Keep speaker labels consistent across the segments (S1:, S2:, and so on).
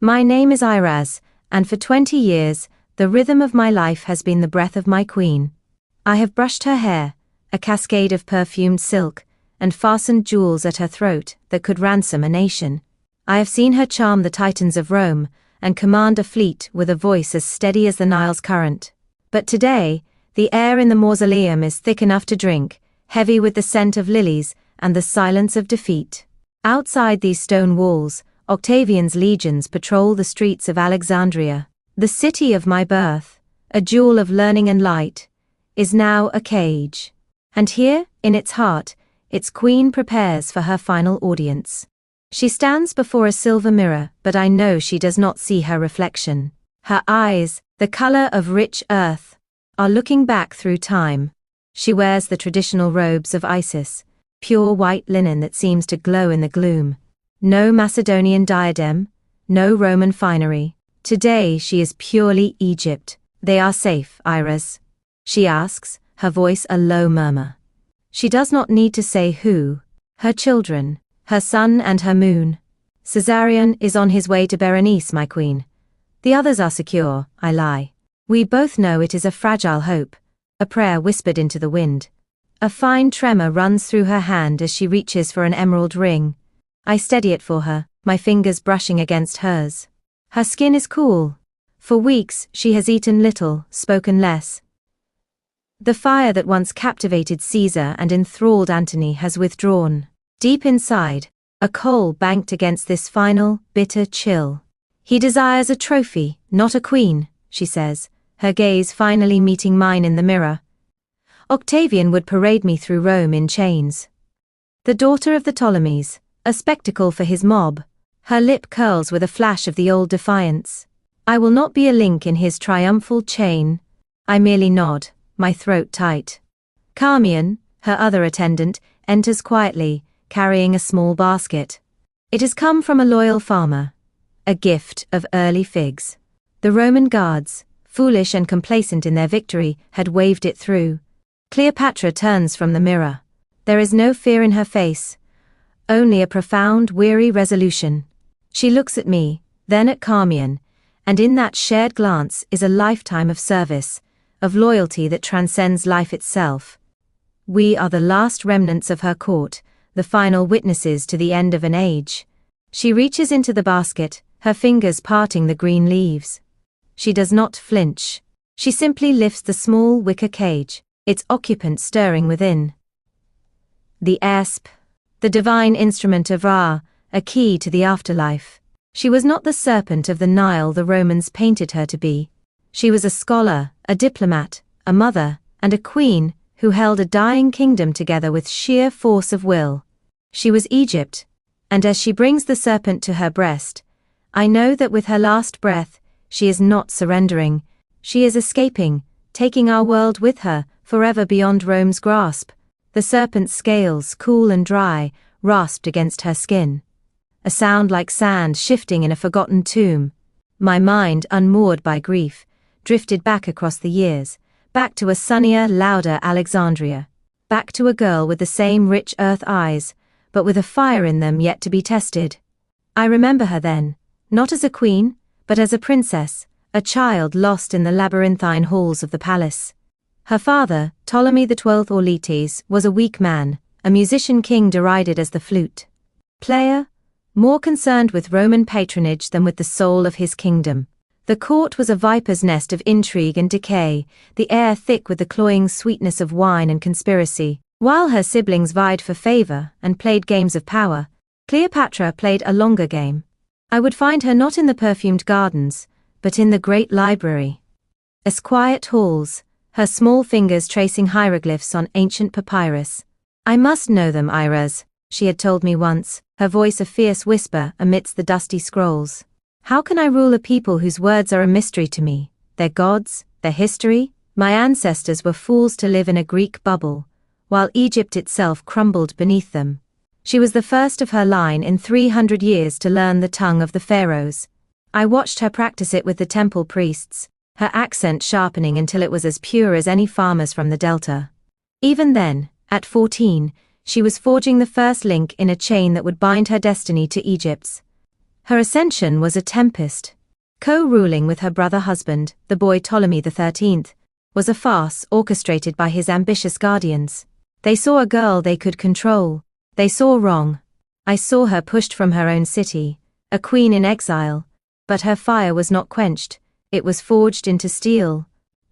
S1: My name is Iras, and for 20 years, the rhythm of my life has been the breath of my queen. I have brushed her hair, a cascade of perfumed silk, and fastened jewels at her throat that could ransom a nation. I have seen her charm the titans of Rome, and command a fleet with a voice as steady as the Nile's current. But today, the air in the mausoleum is thick enough to drink, heavy with the scent of lilies and the silence of defeat. Outside these stone walls, Octavian's legions patrol the streets of Alexandria. The city of my birth, a jewel of learning and light, is now a cage. And here, in its heart, its queen prepares for her final audience. She stands before a silver mirror, but I know she does not see her reflection. Her eyes, the color of rich earth, are looking back through time. She wears the traditional robes of Isis, pure white linen that seems to glow in the gloom. No Macedonian diadem, no Roman finery. Today she is purely Egypt. They are safe, Iras? She asks, her voice a low murmur. She does not need to say who. Her children, her sun and her moon. Caesarion is on his way to Berenice, my queen. The others are secure, I lie. We both know it is a fragile hope, a prayer whispered into the wind. A fine tremor runs through her hand as she reaches for an emerald ring. I steady it for her, my fingers brushing against hers. Her skin is cool. For weeks she has eaten little, spoken less. The fire that once captivated Caesar and enthralled Antony has withdrawn. Deep inside, a coal banked against this final, bitter chill. He desires a trophy, not a queen, she says, her gaze finally meeting mine in the mirror. Octavian would parade me through Rome in chains. The daughter of the Ptolemies, a spectacle for his mob. Her lip curls with a flash of the old defiance. I will not be a link in his triumphal chain. I merely nod, my throat tight. Carmion, her other attendant, enters quietly, carrying a small basket. It has come from a loyal farmer. A gift of early figs. The Roman guards, foolish and complacent in their victory, had waved it through. Cleopatra turns from the mirror. There is no fear in her face, only a profound, weary resolution. She looks at me, then at Carmion, and in that shared glance is a lifetime of service, of loyalty that transcends life itself. We are the last remnants of her court, the final witnesses to the end of an age. She reaches into the basket, her fingers parting the green leaves. She does not flinch. She simply lifts the small wicker cage, its occupant stirring within. The asp, the divine instrument of Ra, a key to the afterlife. She was not the serpent of the Nile the Romans painted her to be. She was a scholar, a diplomat, a mother, and a queen who held a dying kingdom together with sheer force of will. She was Egypt, and as she brings the serpent to her breast, I know that with her last breath, she is not surrendering. She is escaping, taking our world with her, forever beyond Rome's grasp. The serpent's scales, cool and dry, rasped against her skin. A sound like sand shifting in a forgotten tomb. My mind, unmoored by grief, drifted back across the years, back to a sunnier, louder Alexandria. Back to a girl with the same rich earth eyes, but with a fire in them yet to be tested. I remember her then, not as a queen, but as a princess, a child lost in the labyrinthine halls of the palace. Her father, Ptolemy XII Auletes, was a weak man, a musician king derided as the flute player, more concerned with Roman patronage than with the soul of his kingdom. The court was a viper's nest of intrigue and decay, the air thick with the cloying sweetness of wine and conspiracy. While her siblings vied for favor and played games of power, Cleopatra played a longer game. I would find her not in the perfumed gardens, but in the great library. As quiet halls, her small fingers tracing hieroglyphs on ancient papyrus. I must know them, Iras, she had told me once, her voice a fierce whisper amidst the dusty scrolls. How can I rule a people whose words are a mystery to me, their gods, their history? My ancestors were fools to live in a Greek bubble, while Egypt itself crumbled beneath them. She was the first of her line in 300 years to learn the tongue of the pharaohs. I watched her practice it with the temple priests, her accent sharpening until it was as pure as any farmer's from the Delta. Even then, at 14, she was forging the first link in a chain that would bind her destiny to Egypt's. Her ascension was a tempest. Co-ruling with her brother husband, the boy Ptolemy XIII, was a farce orchestrated by his ambitious guardians. They saw a girl they could control. They saw wrong. I saw her pushed from her own city, a queen in exile, but her fire was not quenched, it was forged into steel.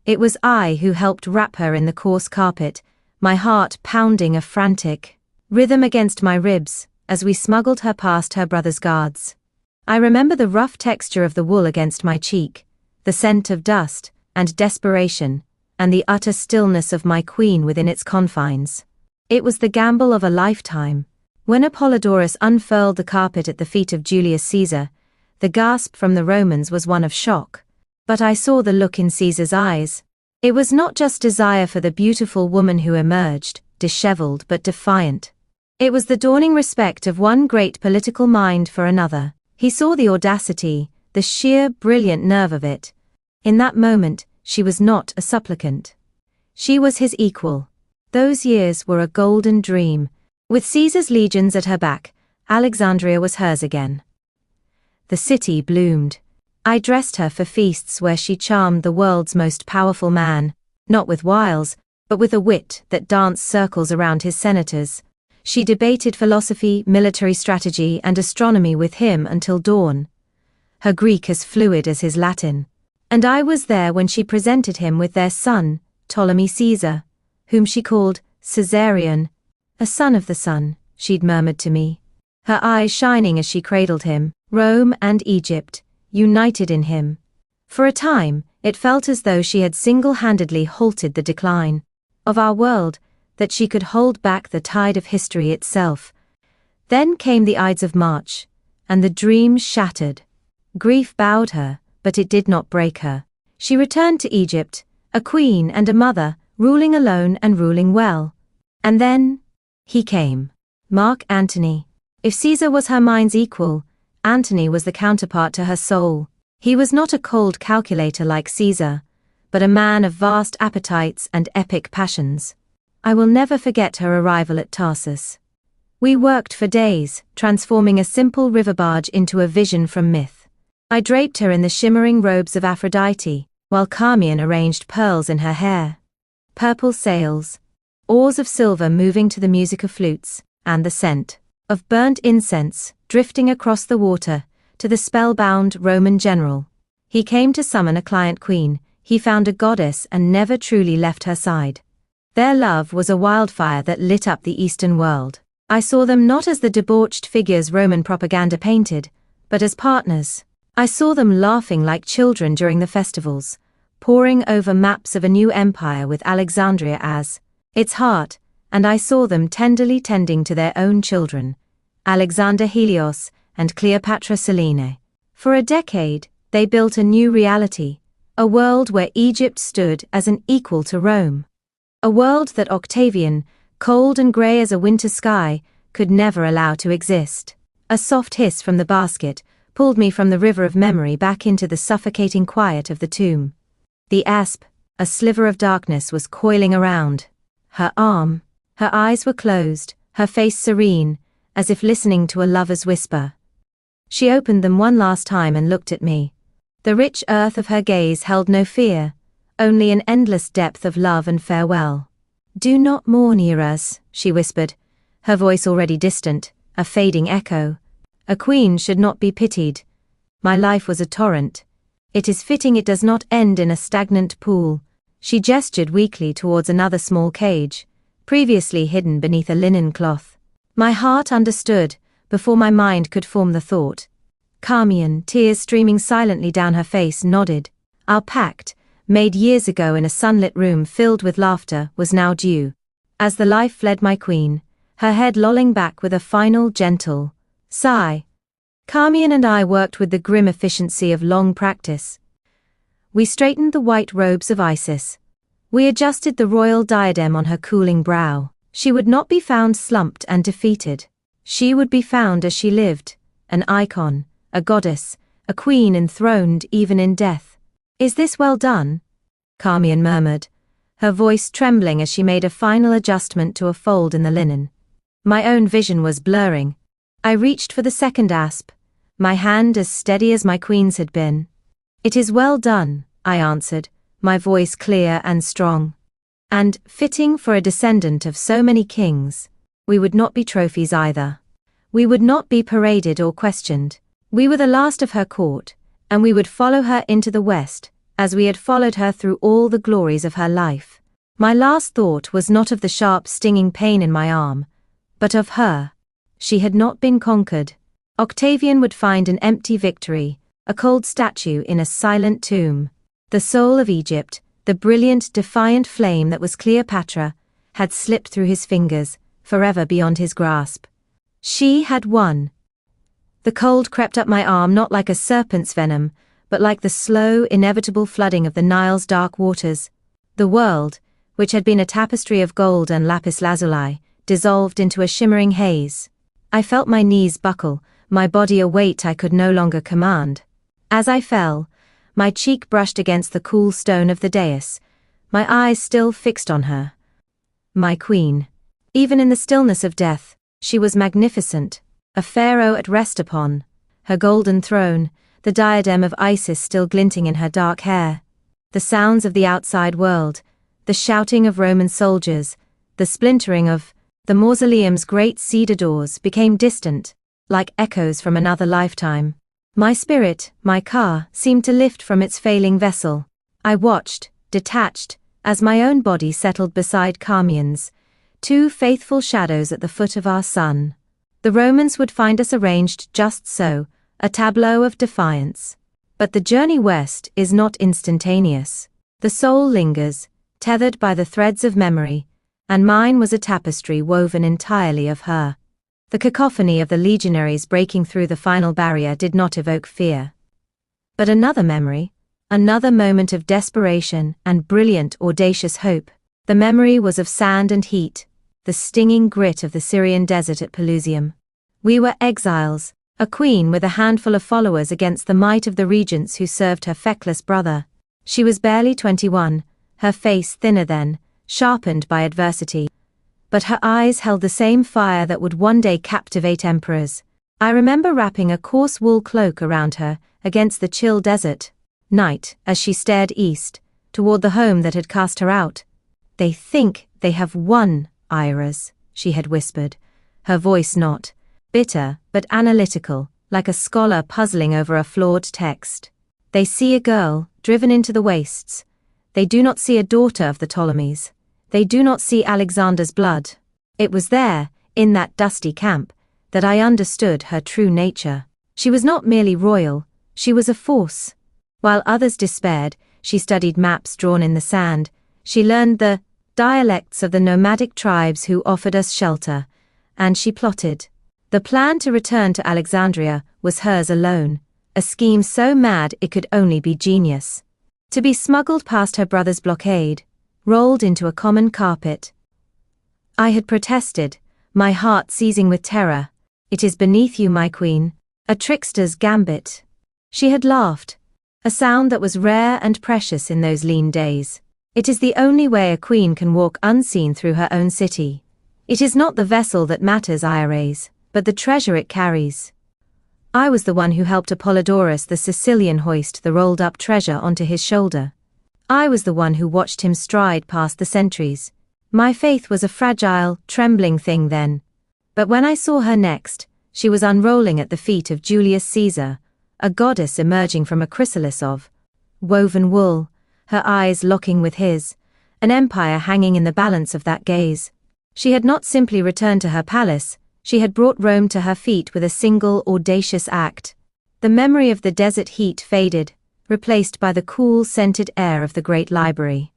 S1: It was I who helped wrap her in the coarse carpet, my heart pounding a frantic rhythm against my ribs, as we smuggled her past her brother's guards. I remember the rough texture of the wool against my cheek, the scent of dust and desperation, and the utter stillness of my queen within its confines. It was the gamble of a lifetime. When Apollodorus unfurled the carpet at the feet of Julius Caesar, the gasp from the Romans was one of shock. But I saw the look in Caesar's eyes. It was not just desire for the beautiful woman who emerged, disheveled but defiant. It was the dawning respect of one great political mind for another. He saw the audacity, the sheer brilliant nerve of it. In that moment, she was not a supplicant. She was his equal. Those years were a golden dream. With Caesar's legions at her back, Alexandria was hers again. The city bloomed. I dressed her for feasts where she charmed the world's most powerful man, not with wiles, but with a wit that danced circles around his senators. She debated philosophy, military strategy, and astronomy with him until dawn. Her Greek as fluid as his Latin. And I was there when she presented him with their son, Ptolemy Caesar, whom she called Caesarion. A son of the sun, she'd murmured to me, her eyes shining as she cradled him. Rome and Egypt, united in him. For a time, it felt as though she had single-handedly halted the decline of our world, that she could hold back the tide of history itself. Then came the Ides of March, and the dream shattered. Grief bowed her, but it did not break her. She returned to Egypt, a queen and a mother, ruling alone and ruling well. And then, he came. Mark Antony. If Caesar was her mind's equal, Antony was the counterpart to her soul. He was not a cold calculator like Caesar, but a man of vast appetites and epic passions. I will never forget her arrival at Tarsus. We worked for days, transforming a simple river barge into a vision from myth. I draped her in the shimmering robes of Aphrodite, while Carmion arranged pearls in her hair. Purple sails, oars of silver moving to the music of flutes, and the scent of burnt incense drifting across the water to the spellbound Roman general. He came to summon a client queen. He found a goddess and never truly left her side. Their love was a wildfire that lit up the Eastern world. I saw them not as the debauched figures Roman propaganda painted, but as partners. I saw them laughing like children during the festivals, poring over maps of a new empire with Alexandria as its heart, and I saw them tenderly tending to their own children, Alexander Helios and Cleopatra Selene. For a decade, they built a new reality, a world where Egypt stood as an equal to Rome. A world that Octavian, cold and grey as a winter sky, could never allow to exist. A soft hiss from the basket pulled me from the river of memory back into the suffocating quiet of the tomb. The asp, a sliver of darkness, was coiling around her arm. Her eyes were closed, her face serene, as if listening to a lover's whisper. She opened them one last time and looked at me. The rich earth of her gaze held no fear, only an endless depth of love and farewell. "Do not mourn, Iras," she whispered, her voice already distant, a fading echo. "A queen should not be pitied. My life was a torrent. It is fitting it does not end in a stagnant pool." She gestured weakly towards another small cage, previously hidden beneath a linen cloth. My heart understood, before my mind could form the thought. Carmion, tears streaming silently down her face, nodded. Our pact, made years ago in a sunlit room filled with laughter, was now due. As the life fled my queen, her head lolling back with a final gentle sigh, Carmion and I worked with the grim efficiency of long practice. We straightened the white robes of Isis. We adjusted the royal diadem on her cooling brow. She would not be found slumped and defeated. She would be found as she lived, an icon, a goddess, a queen enthroned even in death. "Is this well done?" Carmion murmured, her voice trembling as she made a final adjustment to a fold in the linen. My own vision was blurring. I reached for the second asp, my hand as steady as my queen's had been. "It is well done," I answered, my voice clear and strong. "And, fitting for a descendant of so many kings, we would not be trophies either. We would not be paraded or questioned. We were the last of her court, and we would follow her into the West, as we had followed her through all the glories of her life." My last thought was not of the sharp stinging pain in my arm, but of her. She had not been conquered. Octavian would find an empty victory, a cold statue in a silent tomb. The soul of Egypt, the brilliant, defiant flame that was Cleopatra, had slipped through his fingers, forever beyond his grasp. She had won. The cold crept up my arm not like a serpent's venom, but like the slow, inevitable flooding of the Nile's dark waters. The world, which had been a tapestry of gold and lapis lazuli, dissolved into a shimmering haze. I felt my knees buckle, my body a weight I could no longer command. As I fell, my cheek brushed against the cool stone of the dais, my eyes still fixed on her. My queen. Even in the stillness of death, she was magnificent, a pharaoh at rest upon, her golden throne, the diadem of Isis still glinting in her dark hair. The sounds of the outside world, the shouting of Roman soldiers, the splintering of the mausoleum's great cedar doors became distant, like echoes from another lifetime. My spirit, my car, seemed to lift from its failing vessel. I watched, detached, as my own body settled beside Carmian's, two faithful shadows at the foot of our sun. The Romans would find us arranged just so, a tableau of defiance. But the journey west is not instantaneous. The soul lingers, tethered by the threads of memory, and mine was a tapestry woven entirely of her. The cacophony of the legionaries breaking through the final barrier did not evoke fear. But another memory, another moment of desperation and brilliant, audacious hope. The memory was of sand and heat, the stinging grit of the Syrian desert at Pelusium. We were exiles, a queen with a handful of followers against the might of the regents who served her feckless brother. She was barely 21, her face thinner then, sharpened by adversity. But her eyes held the same fire that would one day captivate emperors. I remember wrapping a coarse wool cloak around her, against the chill desert night, as she stared east, toward the home that had cast her out. "They think they have won, Iras," she had whispered, her voice not bitter, but analytical, like a scholar puzzling over a flawed text. "They see a girl, driven into the wastes. They do not see a daughter of the Ptolemies. They do not see Alexander's blood." It was there, in that dusty camp, that I understood her true nature. She was not merely royal, she was a force. While others despaired, she studied maps drawn in the sand. She learned the dialects of the nomadic tribes who offered us shelter, and she plotted. The plan to return to Alexandria was hers alone, a scheme so mad it could only be genius. To be smuggled past her brother's blockade, rolled into a common carpet. I had protested, my heart seizing with terror. "It is beneath you, my queen, a trickster's gambit." She had laughed, a sound that was rare and precious in those lean days. "It is the only way a queen can walk unseen through her own city. It is not the vessel that matters, Iras, but the treasure it carries." I was the one who helped Apollodorus the Sicilian hoist the rolled-up treasure onto his shoulder. I was the one who watched him stride past the sentries. My faith was a fragile, trembling thing then. But when I saw her next, she was unrolling at the feet of Julius Caesar, a goddess emerging from a chrysalis of woven wool, her eyes locking with his, an empire hanging in the balance of that gaze. She had not simply returned to her palace, she had brought Rome to her feet with a single audacious act. The memory of the desert heat faded, replaced by the cool, scented air of the great library.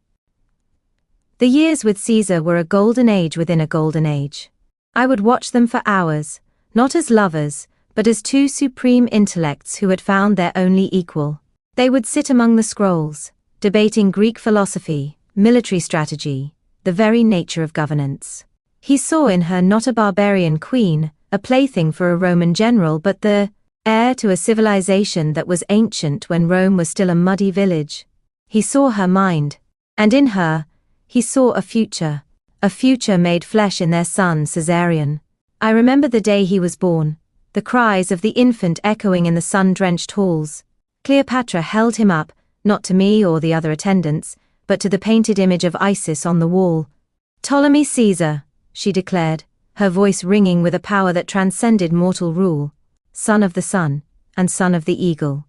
S1: The years with Caesar were a golden age within a golden age. I would watch them for hours, not as lovers, but as two supreme intellects who had found their only equal. They would sit among the scrolls, debating Greek philosophy, military strategy, the very nature of governance. He saw in her not a barbarian queen, a plaything for a Roman general, but the heir to a civilization that was ancient when Rome was still a muddy village. He saw her mind, and in her, he saw a future made flesh in their son Caesarion. I remember the day he was born, the cries of the infant echoing in the sun-drenched halls. Cleopatra held him up, not to me or the other attendants, but to the painted image of Isis on the wall. "Ptolemy Caesar," she declared, her voice ringing with a power that transcended mortal rule, "son of the sun, and son of the eagle.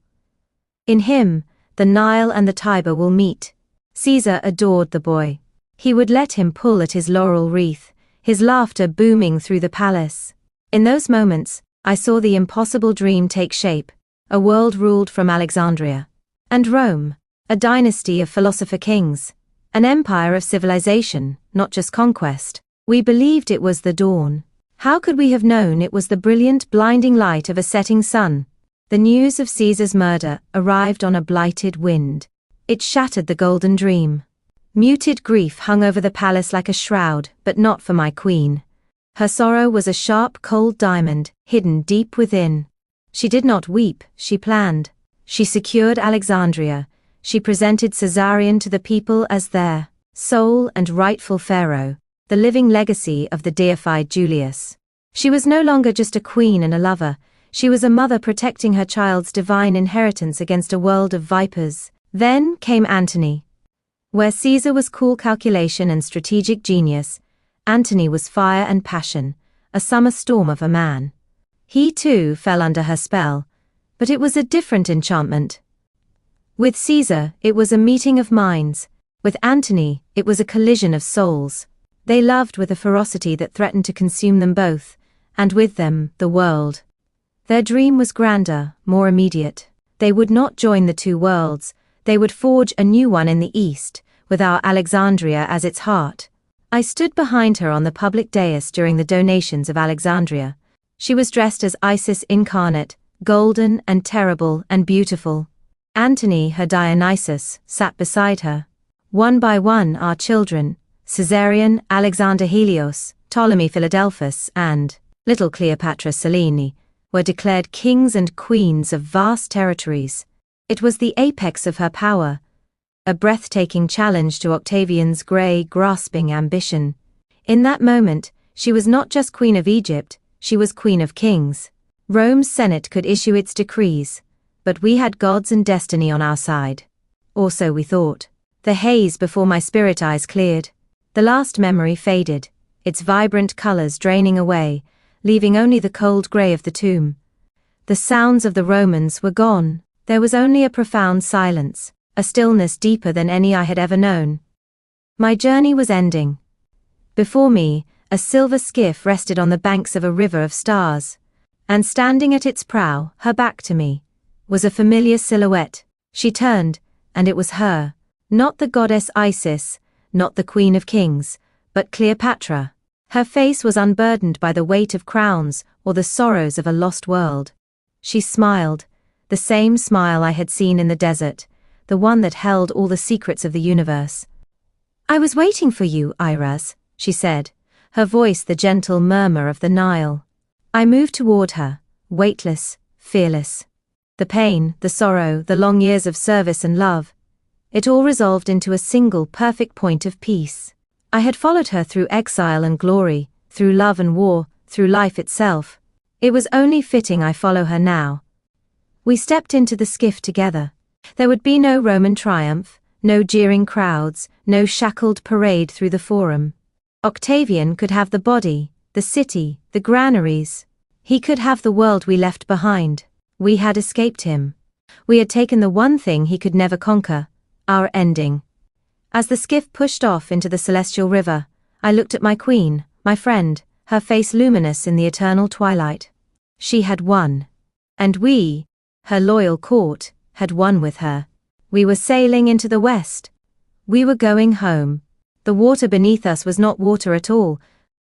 S1: In him, the Nile and the Tiber will meet." Caesar adored the boy. He would let him pull at his laurel wreath, his laughter booming through the palace. In those moments, I saw the impossible dream take shape, a world ruled from Alexandria. And Rome, a dynasty of philosopher kings, an empire of civilization, not just conquest. We believed it was the dawn. How could we have known it was the brilliant, blinding light of a setting sun? The news of Caesar's murder arrived on a blighted wind. It shattered the golden dream. Muted grief hung over the palace like a shroud, but not for my queen. Her sorrow was a sharp, cold diamond, hidden deep within. She did not weep, she planned. She secured Alexandria. She presented Caesarion to the people as their sole and rightful pharaoh, the living legacy of the deified Julius. She was no longer just a queen and a lover, she was a mother protecting her child's divine inheritance against a world of vipers. Then came Antony. Where Caesar was cool calculation and strategic genius, Antony was fire and passion, a summer storm of a man. He too fell under her spell, but it was a different enchantment. With Caesar, it was a meeting of minds. With Antony, it was a collision of souls. They loved with a ferocity that threatened to consume them both, and with them, the world. Their dream was grander, more immediate. They would not join the two worlds, they would forge a new one in the east, with our Alexandria as its heart. I stood behind her on the public dais during the donations of Alexandria. She was dressed as Isis incarnate, golden and terrible and beautiful. Antony, her Dionysus, sat beside her. One by one our children, Caesarion, Alexander Helios, Ptolemy Philadelphus, and little Cleopatra Selene, were declared kings and queens of vast territories. It was the apex of her power, a breathtaking challenge to Octavian's grey, grasping ambition. In that moment, she was not just Queen of Egypt, she was Queen of Kings. Rome's Senate could issue its decrees, but we had gods and destiny on our side. Or so we thought. The haze before my spirit eyes cleared. The last memory faded, its vibrant colors draining away, leaving only the cold grey of the tomb. The sounds of the Romans were gone. There was only a profound silence, a stillness deeper than any I had ever known. My journey was ending. Before me, a silver skiff rested on the banks of a river of stars, and standing at its prow, her back to me, was a familiar silhouette. She turned, and it was her, not the goddess Isis, not the Queen of Kings, but Cleopatra. Her face was unburdened by the weight of crowns or the sorrows of a lost world. She smiled, the same smile I had seen in the desert, the one that held all the secrets of the universe. "I was waiting for you, Iras," she said, her voice the gentle murmur of the Nile. I moved toward her, weightless, fearless. The pain, the sorrow, the long years of service and love, it all resolved into a single perfect point of peace. I had followed her through exile and glory, through love and war, through life itself. It was only fitting I follow her now. We stepped into the skiff together. There would be no Roman triumph, no jeering crowds, no shackled parade through the forum. Octavian could have the body, the city, the granaries. He could have the world we left behind. We had escaped him. We had taken the one thing he could never conquer, our ending. As the skiff pushed off into the celestial river, I looked at my queen, my friend, her face luminous in the eternal twilight. She had won. And we, her loyal court, had won with her. We were sailing into the west. We were going home. The water beneath us was not water at all,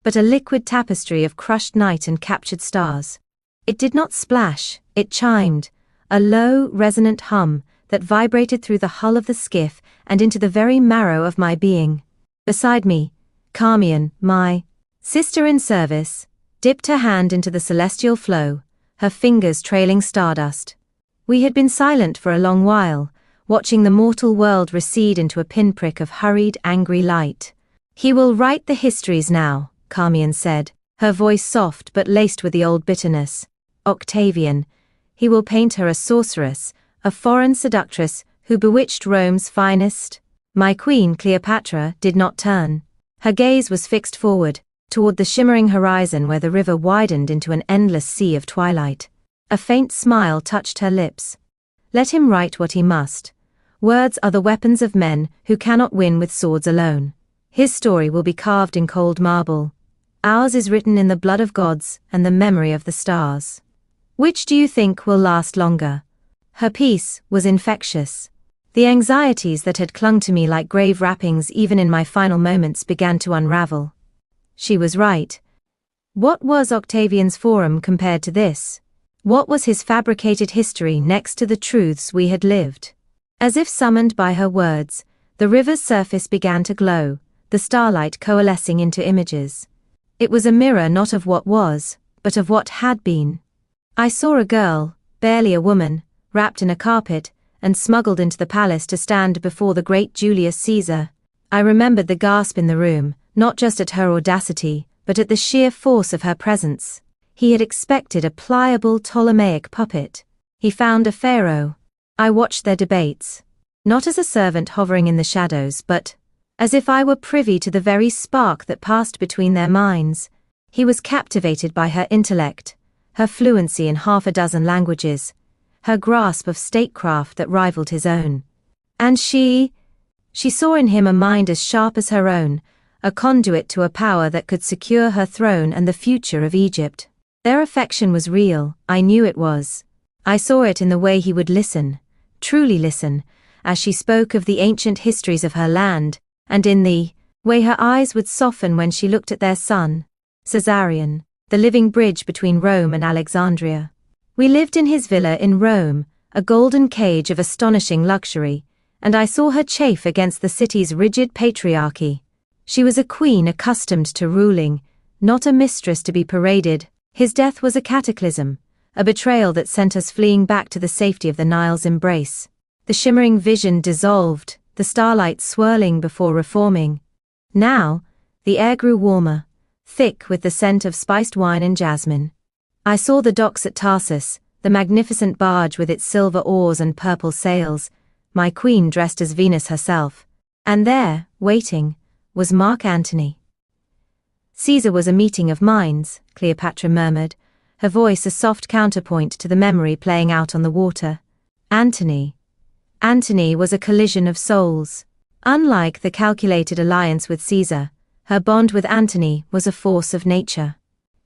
S1: but a liquid tapestry of crushed night and captured stars. It did not splash, it chimed, a low, resonant hum that vibrated through the hull of the skiff and into the very marrow of my being. Beside me, Carmion, my sister in service, dipped her hand into the celestial flow, her fingers trailing stardust. We had been silent for a long while, watching the mortal world recede into a pinprick of hurried, angry light. "He will write the histories now," Carmion said, her voice soft but laced with the old bitterness. Octavian. He will paint her a sorceress, a foreign seductress who bewitched Rome's finest. My queen Cleopatra did not turn. Her gaze was fixed forward, toward the shimmering horizon where the river widened into an endless sea of twilight. A faint smile touched her lips. Let him write what he must. Words are the weapons of men who cannot win with swords alone. His story will be carved in cold marble. Ours is written in the blood of gods and the memory of the stars. Which do you think will last longer? Her peace was infectious. The anxieties that had clung to me like grave wrappings even in my final moments began to unravel. She was right. What was Octavian's forum compared to this? What was his fabricated history next to the truths we had lived? As if summoned by her words, the river's surface began to glow, the starlight coalescing into images. It was a mirror not of what was, but of what had been. I saw a girl, barely a woman, wrapped in a carpet, and smuggled into the palace to stand before the great Julius Caesar. I remembered the gasp in the room, not just at her audacity, but at the sheer force of her presence. He had expected a pliable Ptolemaic puppet. He found a pharaoh. I watched their debates, not as a servant hovering in the shadows, but as if I were privy to the very spark that passed between their minds. He was captivated by her intellect, her fluency in half a dozen languages, her grasp of statecraft that rivaled his own. And she saw in him a mind as sharp as her own, a conduit to a power that could secure her throne and the future of Egypt. Their affection was real, I knew it was. I saw it in the way he would listen, truly listen, as she spoke of the ancient histories of her land, and in the way her eyes would soften when she looked at their son, Caesarion, the living bridge between Rome and Alexandria. We lived in his villa in Rome, a golden cage of astonishing luxury, and I saw her chafe against the city's rigid patriarchy. She was a queen accustomed to ruling, not a mistress to be paraded. His death was a cataclysm, a betrayal that sent us fleeing back to the safety of the Nile's embrace. The shimmering vision dissolved, the starlight swirling before reforming. Now, the air grew warmer, thick with the scent of spiced wine and jasmine. I saw the docks at Tarsus, the magnificent barge with its silver oars and purple sails, my queen dressed as Venus herself. And there, waiting, was Mark Antony. Caesar was a meeting of minds, Cleopatra murmured, her voice a soft counterpoint to the memory playing out on the water. Antony was a collision of souls. Unlike the calculated alliance with Caesar, her bond with Antony was a force of nature.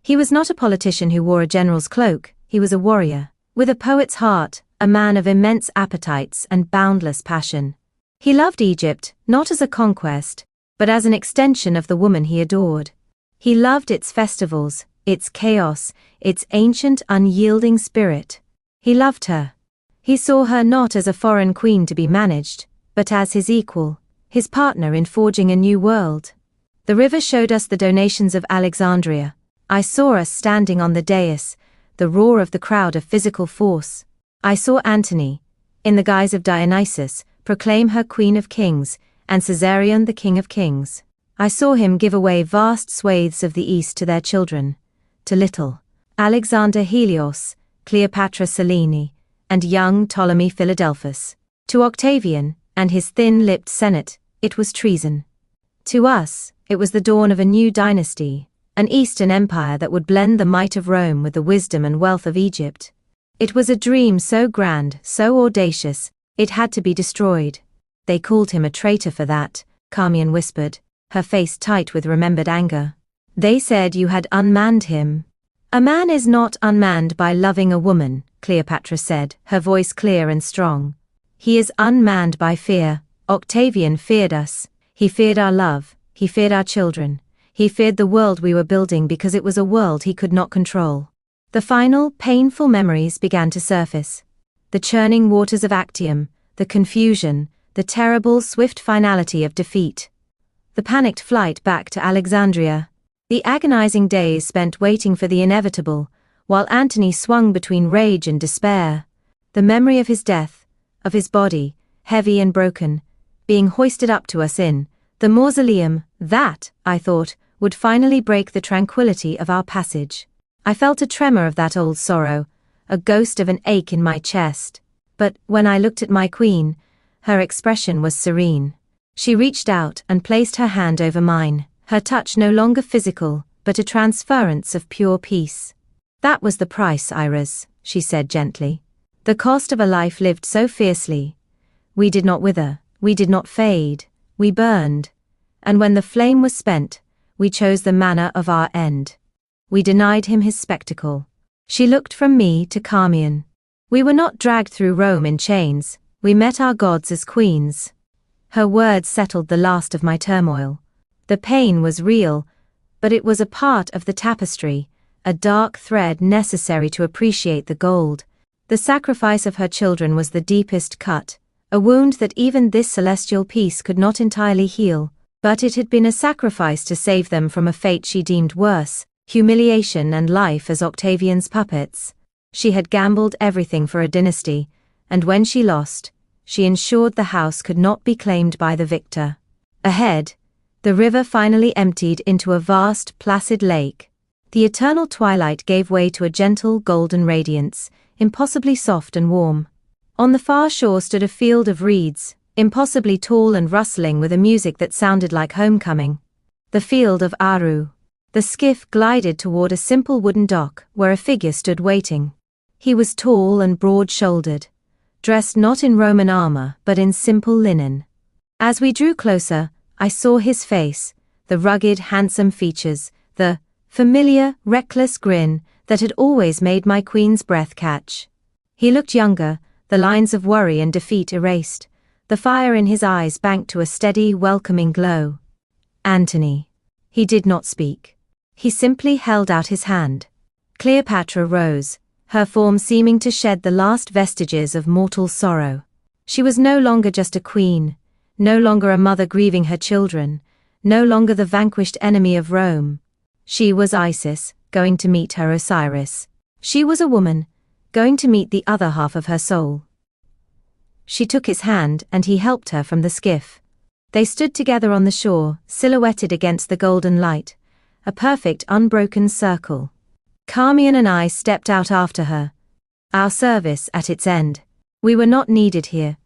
S1: He was not a politician who wore a general's cloak, he was a warrior, with a poet's heart, a man of immense appetites and boundless passion. He loved Egypt, not as a conquest, but as an extension of the woman he adored. He loved its festivals, its chaos, its ancient unyielding spirit. He loved her. He saw her not as a foreign queen to be managed, but as his equal, his partner in forging a new world. The river showed us the donations of Alexandria. I saw us standing on the dais, the roar of the crowd a physical force. I saw Antony, in the guise of Dionysus, proclaim her Queen of Kings, and Caesarion the King of Kings. I saw him give away vast swathes of the East to their children, to little Alexander Helios, Cleopatra Selene, and young Ptolemy Philadelphus. To Octavian, and his thin-lipped Senate, it was treason. To us, it was the dawn of a new dynasty, an Eastern empire that would blend the might of Rome with the wisdom and wealth of Egypt. It was a dream so grand, so audacious, it had to be destroyed. They called him a traitor for that, Carmian whispered, her face tight with remembered anger. They said you had unmanned him. A man is not unmanned by loving a woman, Cleopatra said, her voice clear and strong. He is unmanned by fear. Octavian feared us. He feared our love. He feared our children. He feared the world we were building because it was a world he could not control. The final, painful memories began to surface. The churning waters of Actium, the confusion, the terrible, swift finality of defeat. The panicked flight back to Alexandria. The agonizing days spent waiting for the inevitable, while Antony swung between rage and despair. The memory of his death, of his body, heavy and broken, being hoisted up to us in the mausoleum, that, I thought, would finally break the tranquility of our passage. I felt a tremor of that old sorrow, a ghost of an ache in my chest. But when I looked at my queen, her expression was serene. She reached out and placed her hand over mine, her touch no longer physical, but a transference of pure peace. "That was the price, Iras," she said gently. "The cost of a life lived so fiercely. We did not wither, we did not fade, we burned. And when the flame was spent, we chose the manner of our end. We denied him his spectacle." She looked from me to Carmion. "We were not dragged through Rome in chains, we met our gods as queens." Her words settled the last of my turmoil. The pain was real, but it was a part of the tapestry, a dark thread necessary to appreciate the gold. The sacrifice of her children was the deepest cut, a wound that even this celestial peace could not entirely heal, but it had been a sacrifice to save them from a fate she deemed worse, humiliation and life as Octavian's puppets. She had gambled everything for a dynasty, and when she lost, she ensured the house could not be claimed by the victor. Ahead, the river finally emptied into a vast, placid lake. The eternal twilight gave way to a gentle, golden radiance, impossibly soft and warm. On the far shore stood a field of reeds, impossibly tall and rustling with a music that sounded like homecoming. The field of Aru. The skiff glided toward a simple wooden dock where a figure stood waiting. He was tall and broad-shouldered, dressed not in Roman armor but in simple linen. As we drew closer, I saw his face, the rugged, handsome features, the familiar, reckless grin that had always made my queen's breath catch. He looked younger, the lines of worry and defeat erased, the fire in his eyes banked to a steady, welcoming glow. "Antony." He did not speak. He simply held out his hand. Cleopatra rose, her form seeming to shed the last vestiges of mortal sorrow. She was no longer just a queen, no longer a mother grieving her children, no longer the vanquished enemy of Rome. She was Isis, going to meet her Osiris. She was a woman, going to meet the other half of her soul. She took his hand and he helped her from the skiff. They stood together on the shore, silhouetted against the golden light, a perfect unbroken circle. Carmion and I stepped out after her, our service at its end. We were not needed here.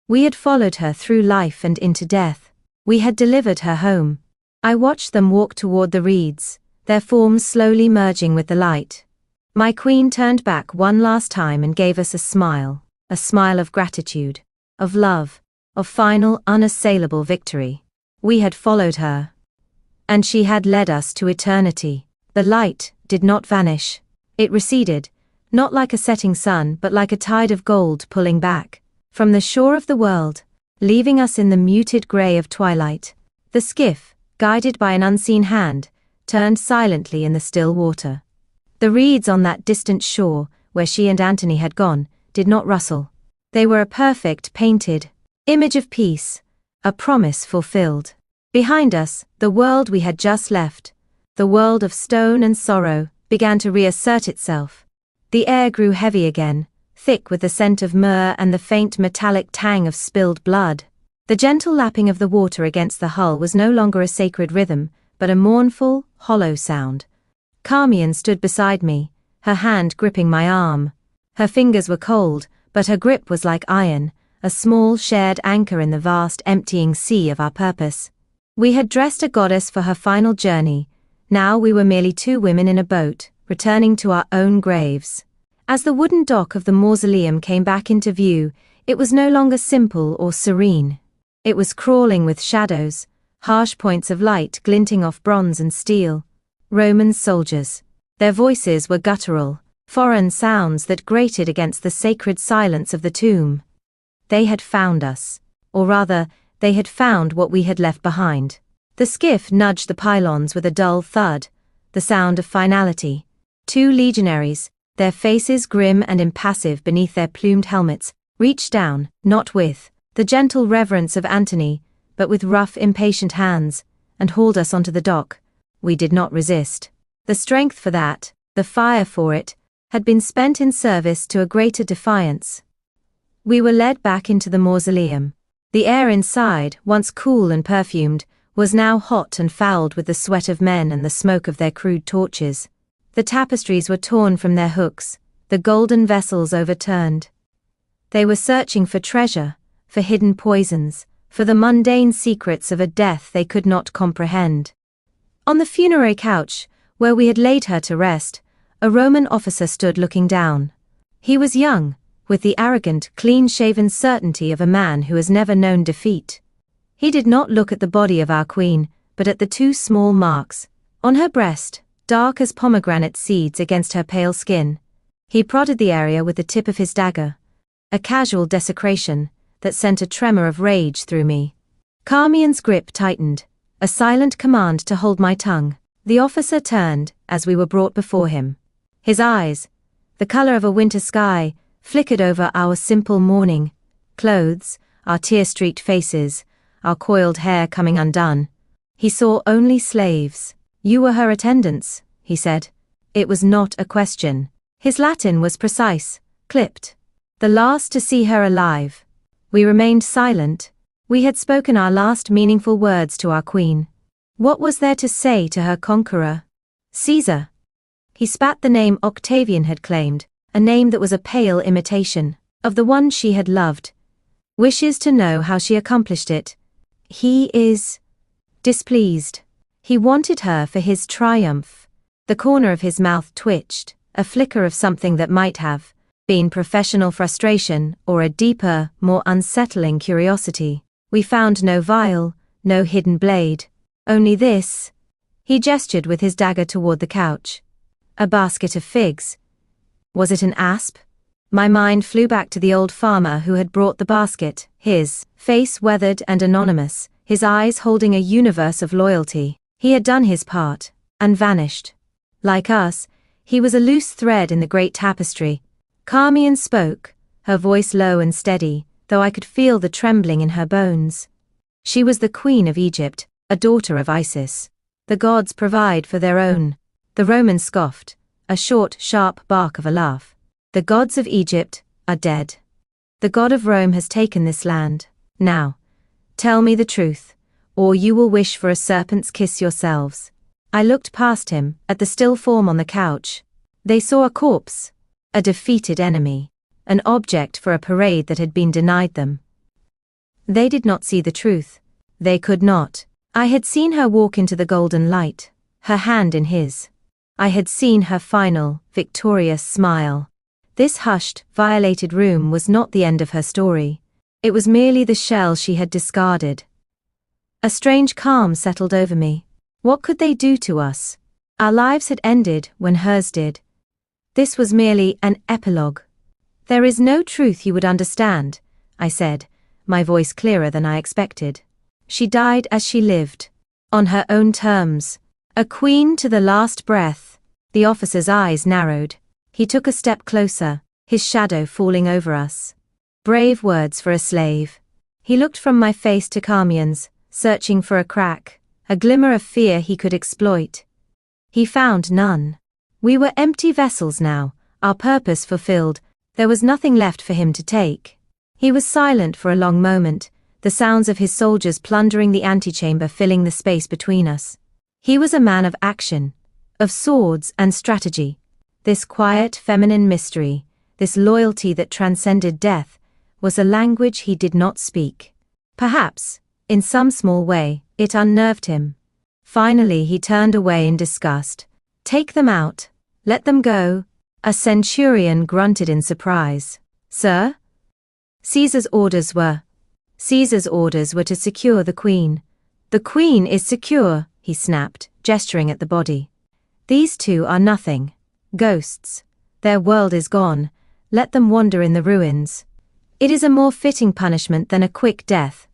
S1: We had followed her through life and into death. We had delivered her home. I watched them walk toward the reeds, their forms slowly merging with the light. My queen turned back one last time and gave us a smile of gratitude, of love, of final unassailable victory. We had followed her. And she had led us to eternity. The light did not vanish. It receded, not like a setting sun but like a tide of gold pulling back from the shore of the world, leaving us in the muted grey of twilight. The skiff, guided by an unseen hand, turned silently in the still water. The reeds on that distant shore, where she and Antony had gone, did not rustle. They were a perfect, painted image of peace, a promise fulfilled. Behind us, the world we had just left, the world of stone and sorrow, began to reassert itself. The air grew heavy again, thick with the scent of myrrh and the faint metallic tang of spilled blood. The gentle lapping of the water against the hull was no longer a sacred rhythm, but a mournful, hollow sound. Carmion stood beside me, her hand gripping my arm. Her fingers were cold, but her grip was like iron, a small shared anchor in the vast emptying sea of our purpose. We had dressed a goddess for her final journey. Now we were merely two women in a boat, returning to our own graves. As the wooden dock of the mausoleum came back into view, it was no longer simple or serene. It was crawling with shadows, harsh points of light glinting off bronze and steel. Roman soldiers. Their voices were guttural, foreign sounds that grated against the sacred silence of the tomb. They had found us. Or rather, they had found what we had left behind. The skiff nudged the pylons with a dull thud, the sound of finality. Two legionaries, their faces grim and impassive beneath their plumed helmets, reached down, not with the gentle reverence of Antony, but with rough, impatient hands, and hauled us onto the dock. We did not resist. The strength for that, the fire for it, had been spent in service to a greater defiance. We were led back into the mausoleum. The air inside, once cool and perfumed, was now hot and fouled with the sweat of men and the smoke of their crude torches. The tapestries were torn from their hooks, the golden vessels overturned. They were searching for treasure, for hidden poisons, for the mundane secrets of a death they could not comprehend. On the funerary couch, where we had laid her to rest, a Roman officer stood looking down. He was young, with the arrogant, clean-shaven certainty of a man who has never known defeat. He did not look at the body of our queen, but at the two small marks on her breast, dark as pomegranate seeds against her pale skin. He prodded the area with the tip of his dagger, a casual desecration that sent a tremor of rage through me. Carmian's grip tightened, a silent command to hold my tongue. The officer turned as we were brought before him. His eyes, the color of a winter sky, flickered over our simple mourning clothes, our tear-streaked faces, our coiled hair coming undone. He saw only slaves. "You were her attendants," he said. It was not a question. His Latin was precise, clipped. "The last to see her alive." We remained silent. We had spoken our last meaningful words to our queen. What was there to say to her conqueror? Caesar. He spat the name Octavian had claimed, a name that was a pale imitation of the one she had loved. Wishes to know how she accomplished it. He is displeased. He wanted her for his triumph. The corner of his mouth twitched, a flicker of something that might have been professional frustration or a deeper, more unsettling curiosity. We found no vial, no hidden blade. Only this. He gestured with his dagger toward the couch. A basket of figs. Was it an asp? My mind flew back to the old farmer who had brought the basket, his face weathered and anonymous, his eyes holding a universe of loyalty. He had done his part, and vanished. Like us, he was a loose thread in the great tapestry. Carmian spoke, her voice low and steady, though I could feel the trembling in her bones. She was the queen of Egypt, a daughter of Isis. The gods provide for their own. The Romans scoffed, a short, sharp bark of a laugh. The gods of Egypt are dead. The god of Rome has taken this land. Now, tell me the truth, or you will wish for a serpent's kiss yourselves. I looked past him, at the still form on the couch. They saw a corpse, a defeated enemy, an object for a parade that had been denied them. They did not see the truth. They could not. I had seen her walk into the golden light, her hand in his. I had seen her final, victorious smile. This hushed, violated room was not the end of her story. It was merely the shell she had discarded. A strange calm settled over me. What could they do to us? Our lives had ended when hers did. This was merely an epilogue. "There is no truth you would understand," I said, my voice clearer than I expected. She died as she lived, on her own terms, a queen to the last breath. The officer's eyes narrowed. He took a step closer, his shadow falling over us. Brave words for a slave. He looked from my face to Carmian's, searching for a crack, a glimmer of fear he could exploit. He found none. We were empty vessels now, our purpose fulfilled. There was nothing left for him to take. He was silent for a long moment, the sounds of his soldiers plundering the antechamber filling the space between us. He was a man of action, of swords and strategy. This quiet feminine mystery, this loyalty that transcended death, was a language he did not speak. Perhaps, in some small way, it unnerved him. Finally he turned away in disgust. "Take them out. Let them go." A centurion grunted in surprise. "Sir?" Caesar's orders were to secure the queen. "The queen is secure," he snapped, gesturing at the body. "These two are nothing. Ghosts. Their world is gone. Let them wander in the ruins. It is a more fitting punishment than a quick death."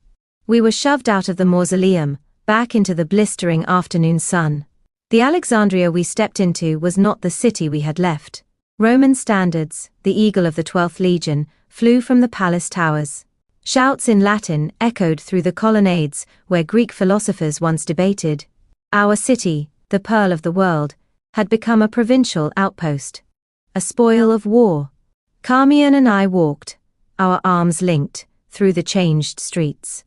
S1: We were shoved out of the mausoleum, back into the blistering afternoon sun. The Alexandria we stepped into was not the city we had left. Roman standards, the eagle of the 12th Legion, flew from the palace towers. Shouts in Latin echoed through the colonnades where Greek philosophers once debated. Our city, the pearl of the world, had become a provincial outpost. A spoil of war. Carmian and I walked, our arms linked, through the changed streets.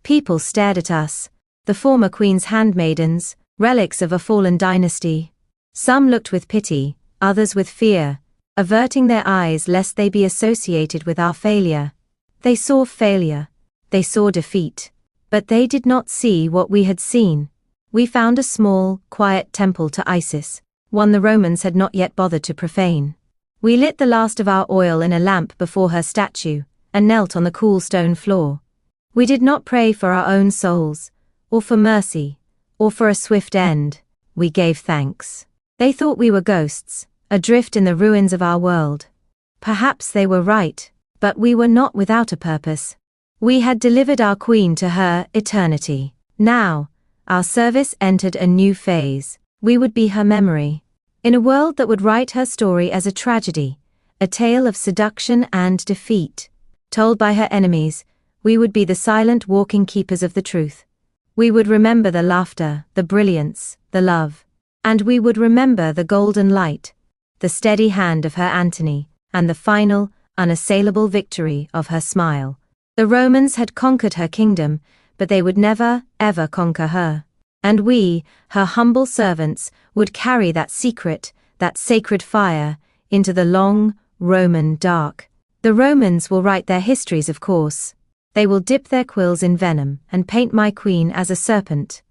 S1: People stared at us, the former queen's handmaidens, relics of a fallen dynasty. Some looked with pity, others with fear, averting their eyes lest they be associated with our failure. They saw failure. They saw defeat. But they did not see what we had seen. We found a small, quiet temple to Isis, one the Romans had not yet bothered to profane. We lit the last of our oil in a lamp before her statue, and knelt on the cool stone floor. We did not pray for our own souls, or for mercy, or for a swift end. We gave thanks. They thought we were ghosts, adrift in the ruins of our world. Perhaps they were right, but we were not without a purpose. We had delivered our queen to her eternity. Now, our service entered a new phase. We would be her memory. In a world that would write her story as a tragedy, a tale of seduction and defeat. Told by her enemies, we would be the silent walking keepers of the truth. We would remember the laughter, the brilliance, the love. And we would remember the golden light, the steady hand of her Antony, and the final, unassailable victory of her smile. The Romans had conquered her kingdom, but they would never, ever conquer her. And we, her humble servants, would carry that secret, that sacred fire, into the long, Roman dark. The Romans will write their histories, of course. They will dip their quills in venom and paint my queen as a serpent,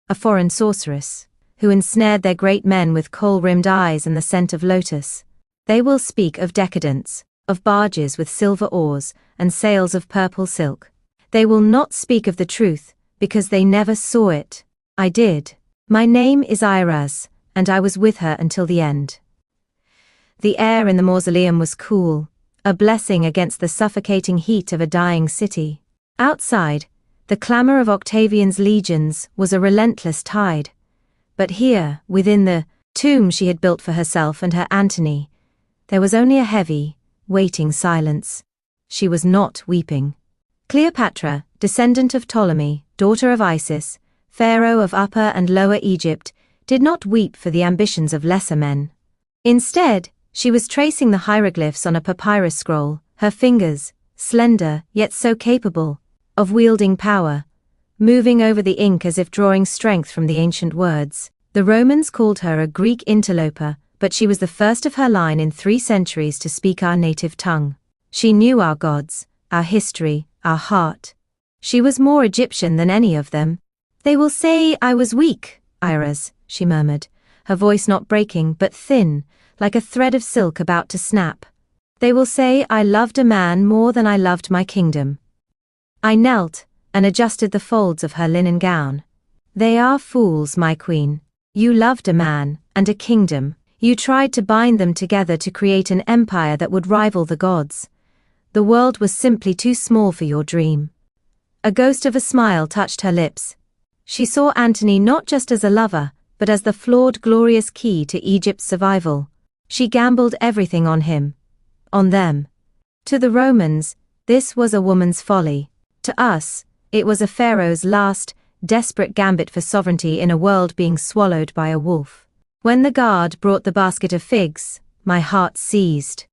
S1: a foreign sorceress, who ensnared their great men with kohl-rimmed eyes and the scent of lotus. They will speak of decadence, of barges with silver oars and sails of purple silk. They will not speak of the truth, because they never saw it. I did. My name is Iras, and I was with her until the end. The air in the mausoleum was cool, a blessing against the suffocating heat of a dying city. Outside, the clamor of Octavian's legions was a relentless tide. But here, within the tomb she had built for herself and her Antony, there was only a heavy, waiting silence. She was not weeping. Cleopatra, descendant of Ptolemy, daughter of Isis, pharaoh of Upper and Lower Egypt, did not weep for the ambitions of lesser men. Instead, she was tracing the hieroglyphs on a papyrus scroll, her fingers, slender yet so capable, of wielding power, moving over the ink as if drawing strength from the ancient words. The Romans called her a Greek interloper, but she was the first of her line in 3 centuries to speak our native tongue. She knew our gods, our history, our heart. She was more Egyptian than any of them. They will say I was weak, Iras, she murmured, her voice not breaking but thin, like a thread of silk about to snap. They will say I loved a man more than I loved my kingdom. I knelt, and adjusted the folds of her linen gown. They are fools, my queen. You loved a man, and a kingdom. You tried to bind them together to create an empire that would rival the gods. The world was simply too small for your dream. A ghost of a smile touched her lips. She saw Antony not just as a lover, but as the flawed, glorious key to Egypt's survival. She gambled everything on him. On them. To the Romans, this was a woman's folly. To us, it was a pharaoh's last, desperate gambit for sovereignty in a world being swallowed by a wolf. When the guard brought the basket of figs, my heart seized.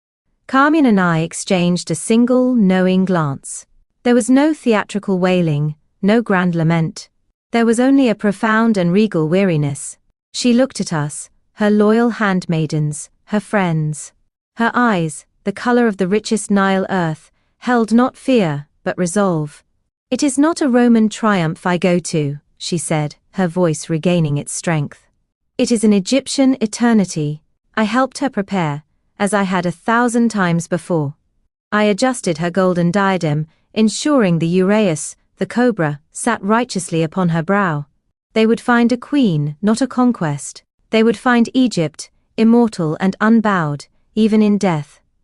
S1: Carmine and I exchanged a single, knowing glance. There was no theatrical wailing, no grand lament. There was only a profound and regal weariness. She looked at us, her loyal handmaidens, her friends. Her eyes, the color of the richest Nile earth, held not fear, but resolve. It is not a Roman triumph I go to, she said, her voice regaining its strength. It is an Egyptian eternity. I helped her prepare, as I had 1,000 times before. I adjusted her golden diadem, ensuring the uraeus, the cobra, sat righteously upon her brow. They would find a queen, not a conquest. They would find Egypt, immortal and unbowed, even in death.